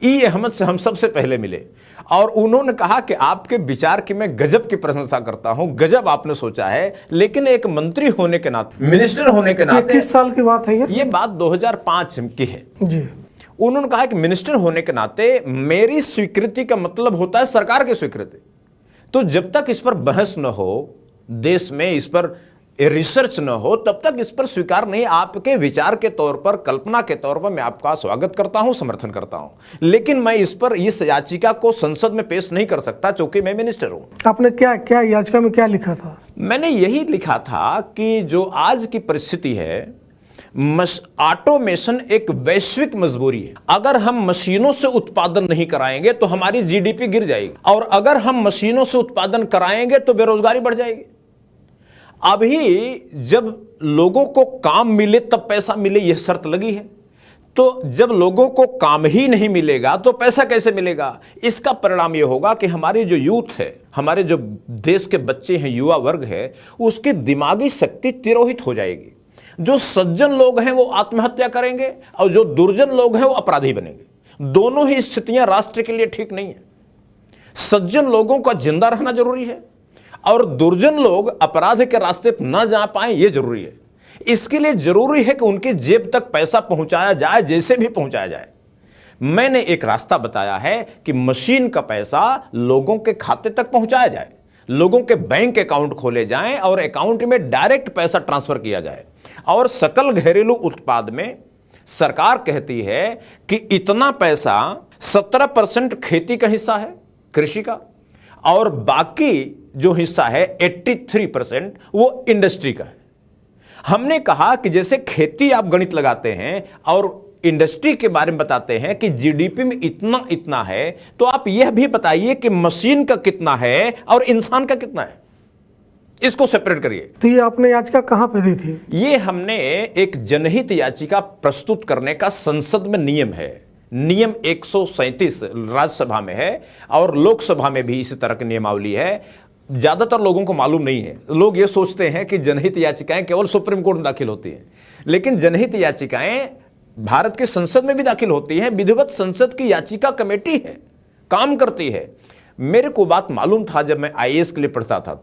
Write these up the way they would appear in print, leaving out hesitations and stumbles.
ई अहमद से हम सबसे पहले मिले और उन्होंने कहा कि आपके विचार की मैं गजब की प्रशंसा करता हूं, गजब आपने सोचा है, लेकिन एक मंत्री होने के नाते, मिनिस्टर होने के नाते, किस साल की बात है ये बात 2005 की है जी। उन्होंने कहा कि मिनिस्टर होने के नाते मेरी स्वीकृति का मतलब होता है सरकार की स्वीकृति। तो जब तक इस पर बहस न हो, देश में इस पर रिसर्च न हो, तब तक इस पर स्वीकार नहीं। आपके विचार के तौर पर, कल्पना के तौर पर मैं आपका स्वागत करता हूं, समर्थन करता हूं, लेकिन मैं इस पर इस याचिका को संसद में पेश नहीं कर सकता क्योंकि मैं मिनिस्टर हूं। आपने क्या याचिका में क्या लिखा था? मैंने यही लिखा था कि जो आज की परिस्थिति है, ऑटोमेशन एक वैश्विक मजबूरी है। अगर हम मशीनों से उत्पादन नहीं कराएंगे तो हमारी जीडीपी गिर जाएगी, और अगर हम मशीनों से उत्पादन कराएंगे तो बेरोजगारी बढ़ जाएगी। अभी जब लोगों को काम मिले तब पैसा मिले, यह शर्त लगी है, तो जब लोगों को काम ही नहीं मिलेगा तो पैसा कैसे मिलेगा? इसका परिणाम यह होगा कि हमारी जो यूथ है, हमारे जो देश के बच्चे हैं, युवा वर्ग है, उसकी दिमागी शक्ति तिरोहित हो जाएगी। जो सज्जन लोग हैं वो आत्महत्या करेंगे और जो दुर्जन लोग हैं वो अपराधी बनेंगे। दोनों ही स्थितियां राष्ट्र के लिए ठीक नहीं है। सज्जन लोगों का जिंदा रहना जरूरी है और दुर्जन लोग अपराध के रास्ते पर न जा पाए ये जरूरी है। इसके लिए जरूरी है कि उनकी जेब तक पैसा पहुंचाया जाए, जैसे भी पहुंचाया जाए। मैंने एक रास्ता बताया है कि मशीन का पैसा लोगों के खाते तक पहुंचाया जाए, लोगों के बैंक अकाउंट खोले जाएं और अकाउंट में डायरेक्ट पैसा ट्रांसफर किया जाए। और सकल घरेलू उत्पाद में सरकार कहती है कि इतना पैसा 17% खेती का हिस्सा है, कृषि का, और बाकी जो हिस्सा है 83% वो इंडस्ट्री का है। हमने कहा कि जैसे खेती आप गणित लगाते हैं और इंडस्ट्री के बारे में बताते हैं कि जीडीपी में इतना इतना है, तो आप यह भी बताइए कि मशीन का कितना है और इंसान का कितना है, इसको सेपरेट करिए। तो ये आपने याचिका कहां पे दी थी? ये हमने एक जनहित याचिका प्रस्तुत करने का संसद में नियम है, नियम 137 राज्यसभा में है और लोकसभा में भी इसी तरह की नियमावली है। ज्यादातर लोगों को मालूम नहीं है। लोग ये सोचते हैं कि जनहित याचिकाएं केवल सुप्रीम कोर्ट में दाखिल होती हैं, लेकिन जनहित याचिकाएं भारत की संसद में भी दाखिल होती हैं। विधिवत संसद की याचिका कमेटी है, काम करती है। मेरे को बात मालूम था जब मैं आईएएस के लिए पढ़ता था,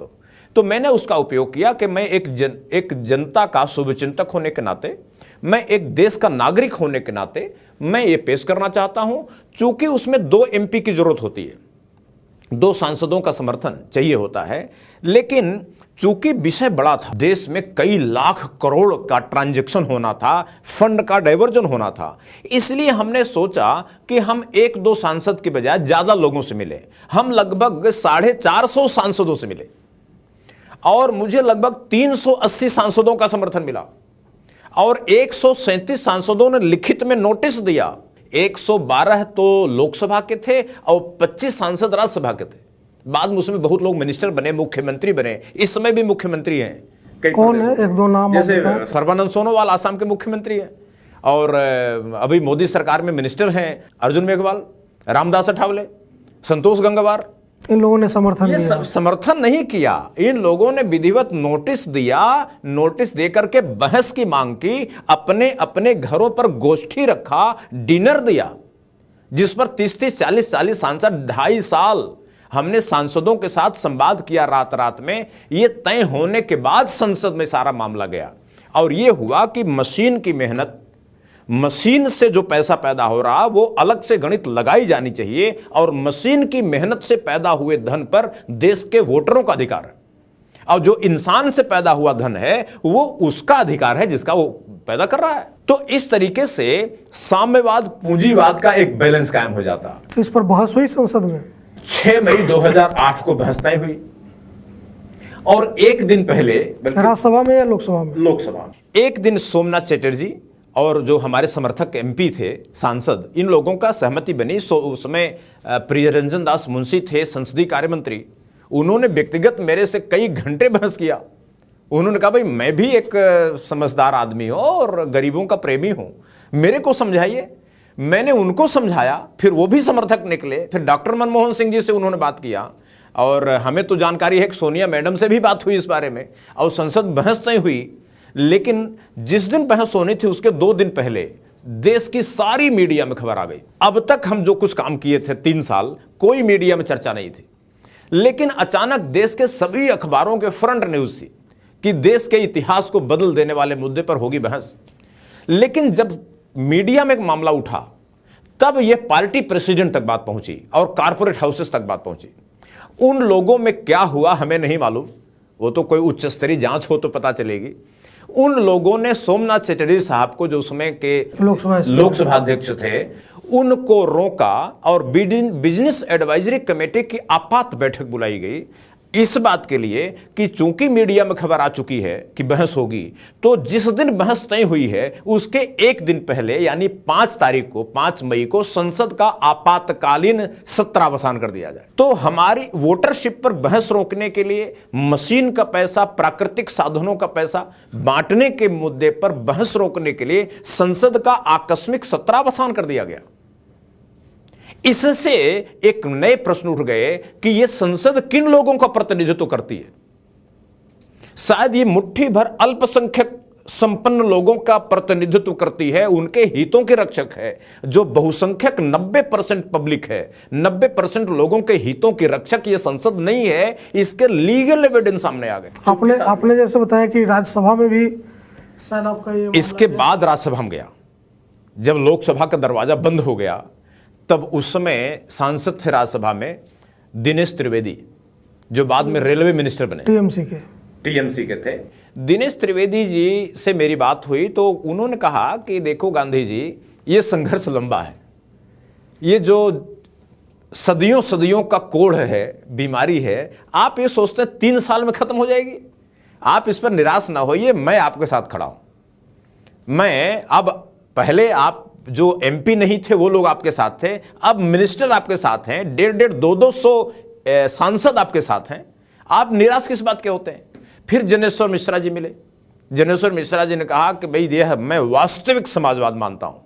तो मैंने उसका उपयोग किया कि मैं एक जनता का शुभचिंतक होने के नाते, मैं एक देश का नागरिक होने के नाते मैं ये पेश करना चाहता हूं। चूंकि उसमें 2 एमपी की जरूरत होती है, 2 सांसदों का समर्थन चाहिए होता है, लेकिन चूंकि विषय बड़ा था, देश में कई लाख करोड़ का ट्रांजैक्शन होना था, फंड का डाइवर्जन होना था, इसलिए हमने सोचा कि हम 1-2 सांसद के बजाय ज्यादा लोगों से मिले। हम लगभग 450 सांसदों से मिले और मुझे लगभग 380 सांसदों का समर्थन मिला और 137 सांसदों ने लिखित में नोटिस दिया। 112 तो लोकसभा के थे और 25 सांसद राज्यसभा के थे। बाद में उसमें बहुत लोग मिनिस्टर बने, मुख्यमंत्री बने, इस समय भी मुख्यमंत्री हैं। कौन है? 1-2 नाम जैसे सर्बानंद सोनोवाल आसाम के मुख्यमंत्री हैं और अभी मोदी सरकार में मिनिस्टर हैं अर्जुन मेघवाल, रामदास अठावले, संतोष गंगवार। इन लोगों ने समर्थन नहीं किया। इन लोगों ने विधिवत नोटिस दिया, नोटिस देकर के बहस की मांग की, अपने अपने घरों पर गोष्ठी रखा, डिनर दिया, जिस पर 30-30, 40-40 सांसद, 2.5 साल हमने सांसदों के साथ संवाद किया रात रात में। यह तय होने के बाद संसद में सारा मामला गया और यह हुआ कि मशीन की मेहनत, मशीन से जो पैसा पैदा हो रहा वो अलग से गणित लगाई जानी चाहिए और मशीन की मेहनत से पैदा हुए धन पर देश के वोटरों का अधिकार है और जो इंसान से पैदा हुआ धन है वो उसका अधिकार है जिसका वो पैदा कर रहा है। तो इस तरीके से साम्यवाद पूंजीवाद का एक बैलेंस कायम हो जाता। तो इस पर बहस हुई संसद में 6 मई 2008 को बहस तय हुई और एक दिन पहले राज्यसभा में या लोकसभा में? लोकसभा में। एक दिन सोमनाथ चटर्जी और जो हमारे समर्थक एमपी थे, सांसद, इन लोगों का सहमति बनी। उस समय प्रियरंजन दास मुंशी थे संसदीय कार्य मंत्री। उन्होंने व्यक्तिगत मेरे से कई घंटे बहस किया। उन्होंने कहा भाई मैं भी एक समझदार आदमी हूं और गरीबों का प्रेमी हूं, मेरे को समझाइए। मैंने उनको समझाया, फिर वो भी समर्थक निकले। फिर डॉक्टर मनमोहन सिंह जी से उन्होंने बात किया और हमें तो जानकारी है कि सोनिया मैडम से भी बात हुई इस बारे में और संसद बहस नहीं हुई। लेकिन जिस दिन बहस होनी थी उसके 2 दिन पहले देश की सारी मीडिया में खबर आ गई। अब तक हम जो कुछ काम किए थे 3 साल, कोई मीडिया में चर्चा नहीं थी, लेकिन अचानक देश के सभी अखबारों के फ्रंट न्यूज थी कि देश के इतिहास को बदल देने वाले मुद्दे पर होगी बहस। लेकिन जब मीडिया में एक मामला उठा, तब यह पार्टी प्रेसिडेंट तक बात पहुंची और कारपोरेट हाउसेस तक बात पहुंची। उन लोगों में क्या हुआ हमें नहीं मालूम, वो तो कोई उच्च स्तरीय जांच हो तो पता चलेगी। उन लोगों ने सोमनाथ चटर्जी साहब को, जो उसमें के लोकसभा अध्यक्ष थे, उनको रोका और बिजनेस एडवाइजरी कमेटी की आपात बैठक बुलाई गई इस बात के लिए कि चूंकि मीडिया में खबर आ चुकी है कि बहस होगी, तो जिस दिन बहस तय हुई है उसके एक दिन पहले यानी 5 मई को संसद का आपातकालीन सत्रावसान कर दिया जाए। तो हमारी वोटरशिप पर बहस रोकने के लिए मशीन का पैसा, प्राकृतिक साधनों का पैसा बांटने के मुद्दे पर बहस रोकने के लिए संसद का आकस्मिक सत्रावसान कर दिया गया। इससे एक नए प्रश्न उठ गए कि यह संसद किन लोगों का प्रतिनिधित्व करती है। शायद ये मुट्ठी भर अल्पसंख्यक संपन्न लोगों का प्रतिनिधित्व करती है, उनके हितों के रक्षक है। जो बहुसंख्यक 90% पब्लिक है, 90% लोगों के हितों के रक्षक ये संसद नहीं है, इसके लीगल एविडेंस सामने आ गए। आपने जैसे बताया कि राज्यसभा में भी शायद आपका ये इसके बाद राज्यसभा में गया, जब लोकसभा का दरवाजा बंद हो गया, तब उस समय सांसद थे राज्यसभा में दिनेश त्रिवेदी, जो बाद में रेलवे मिनिस्टर बने, टीएमसी के थे। दिनेश त्रिवेदी जी से मेरी बात हुई तो उन्होंने कहा कि देखो गांधी जी, ये संघर्ष लंबा है, ये जो सदियों सदियों का कोढ़ है, बीमारी है, आप ये सोचते हैं 3 साल में खत्म हो जाएगी। आप इस पर निराश ना होइए, मैं आपके साथ खड़ा हूं। मैं अब, पहले आप जो एमपी नहीं थे वो लोग आपके साथ थे, अब मिनिस्टर आपके साथ हैं, 150 200 सांसद आपके साथ हैं। आप निराश किस बात के होते हैं? फिर जनेश्वर मिश्रा जी मिले। जनेश्वर मिश्रा जी ने कहा कि भाई यह मैं वास्तविक समाजवाद मानता हूं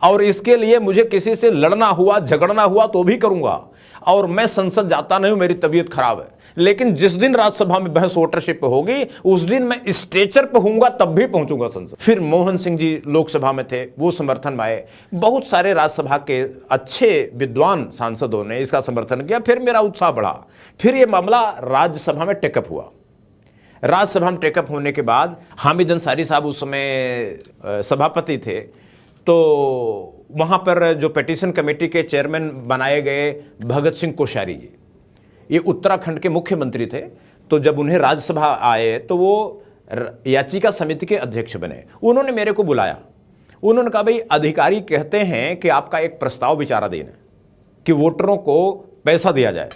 और इसके लिए मुझे किसी से लड़ना हुआ, झगड़ना हुआ तो भी करूंगा, और मैं संसद जाता नहीं हूं, मेरी तबीयत खराब है, लेकिन जिस दिन राज्यसभा में बहस वोटरशिप पे होगी उस दिन मैं स्ट्रेचर पे होऊंगा, तब भी पहुंचूंगा संसद। फिर मोहन सिंह जी लोकसभा में थे, वो समर्थन में आए। बहुत सारे राज्यसभा के अच्छे विद्वान सांसदों ने इसका समर्थन किया। फिर मेरा उत्साह बढ़ा। फिर यह मामला राज्यसभा में टेकअप हुआ। राज्यसभा में टेकअप होने के बाद हामिद अंसारी साहब उस समय सभापति थे, तो वहां पर जो पिटीशन कमेटी के चेयरमैन बनाए गए भगत सिंह कोश्यारी जी, ये उत्तराखंड के मुख्यमंत्री थे। तो जब उन्हें राज्यसभा आए तो वो याचिका समिति के अध्यक्ष बने। उन्होंने मेरे को बुलाया। उन्होंने कहा भाई अधिकारी कहते हैं कि आपका एक प्रस्ताव विचाराधीन है कि वोटरों को पैसा दिया जाए।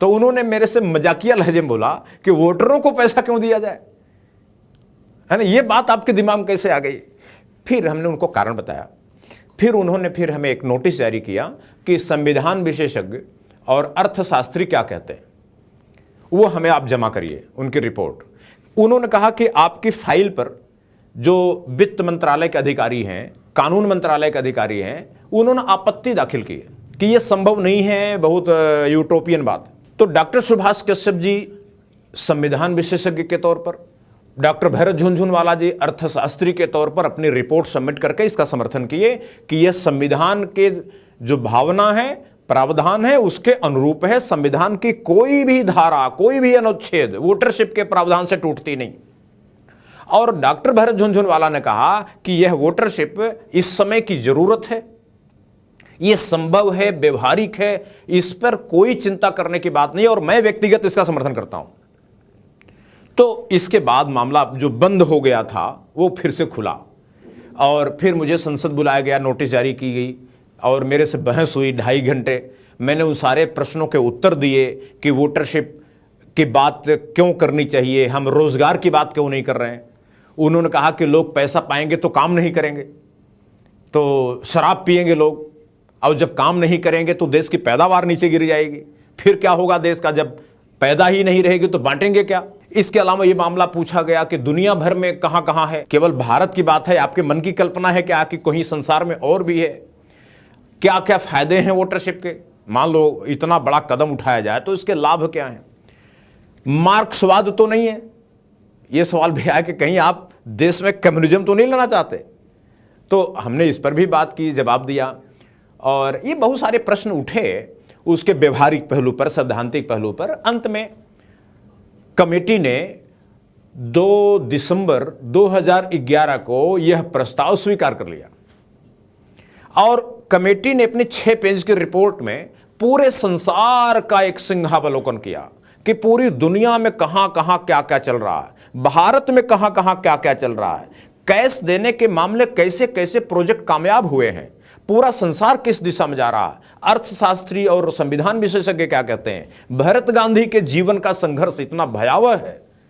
तो उन्होंने मेरे से मजाकिया लहजे में बोला कि वोटरों को पैसा क्यों दिया जाए, है ना, ये बात आपके दिमाग में कैसे आ गई? फिर हमने उनको कारण बताया। फिर उन्होंने फिर हमें एक नोटिस जारी किया कि संविधान विशेषज्ञ और अर्थशास्त्री क्या कहते हैं वो हमें आप जमा करिए उनकी रिपोर्ट। उन्होंने कहा कि आपकी फाइल पर जो वित्त मंत्रालय के अधिकारी हैं, कानून मंत्रालय के अधिकारी हैं, उन्होंने आपत्ति दाखिल की है कि यह संभव नहीं है, बहुत यूटोपियन बात है। तो डॉक्टर सुभाष कश्यप जी संविधान विशेषज्ञ के तौर पर, डॉक्टर भैरत झुनझुनवाला जी अर्थशास्त्री के तौर पर अपनी रिपोर्ट सबमिट करके इसका समर्थन किए कि यह संविधान के जो भावना है, प्रावधान है, उसके अनुरूप है। संविधान की कोई भी धारा, कोई भी अनुच्छेद वोटरशिप के प्रावधान से टूटती नहीं। और डॉक्टर भैरत झुनझुनवाला ने कहा कि यह वोटरशिप इस समय की जरूरत है, यह संभव है, व्यवहारिक है, इस पर कोई चिंता करने की बात नहीं, और मैं व्यक्तिगत इसका समर्थन करता हूं। तो इसके बाद मामला जो बंद हो गया था वो फिर से खुला और फिर मुझे संसद बुलाया गया, नोटिस जारी की गई और मेरे से बहस हुई 2.5 घंटे। मैंने उन सारे प्रश्नों के उत्तर दिए कि वोटरशिप की बात क्यों करनी चाहिए, हम रोजगार की बात क्यों नहीं कर रहे हैं। उन्होंने कहा कि लोग पैसा पाएंगे तो काम नहीं करेंगे, तो शराब पिएंगे लोग, और जब काम नहीं करेंगे तो देश की पैदावार नीचे गिर जाएगी। फिर क्या होगा देश का, जब पैदा ही नहीं रहेगी तो बांटेंगे क्या। इसके अलावा ये मामला पूछा गया कि दुनिया भर में कहां कहां है, केवल भारत की बात है, आपके मन की कल्पना है क्या कि कहीं संसार में और भी है, क्या क्या फायदे हैं वोटरशिप के। मान लो इतना बड़ा कदम उठाया जाए तो इसके लाभ क्या हैं। मार्क्सवाद तो नहीं है, यह सवाल भी आया कि कहीं आप देश में कम्युनिज्म तो नहीं लाना चाहते। तो हमने इस पर भी बात की, जवाब दिया, और ये बहुत सारे प्रश्न उठे उसके व्यवहारिक पहलू पर, सैद्धांतिक पहलू पर। अंत में कमेटी ने 2 दिसंबर 2011 को यह प्रस्ताव स्वीकार कर लिया और कमेटी ने अपने 6 पेज की रिपोर्ट में पूरे संसार का एक सिंहावलोकन किया कि पूरी दुनिया में कहां कहां क्या क्या चल रहा है, भारत में कहां कहां क्या क्या चल रहा है, कैश देने के मामले कैसे कैसे प्रोजेक्ट कामयाब हुए हैं, पूरा संसार किस दिशा में जा रहा है, अर्थशास्त्री और संविधान विशेषज्ञ क्या कहते हैं, भरत गांधी के जीवन का संघर्ष इतना भयावह है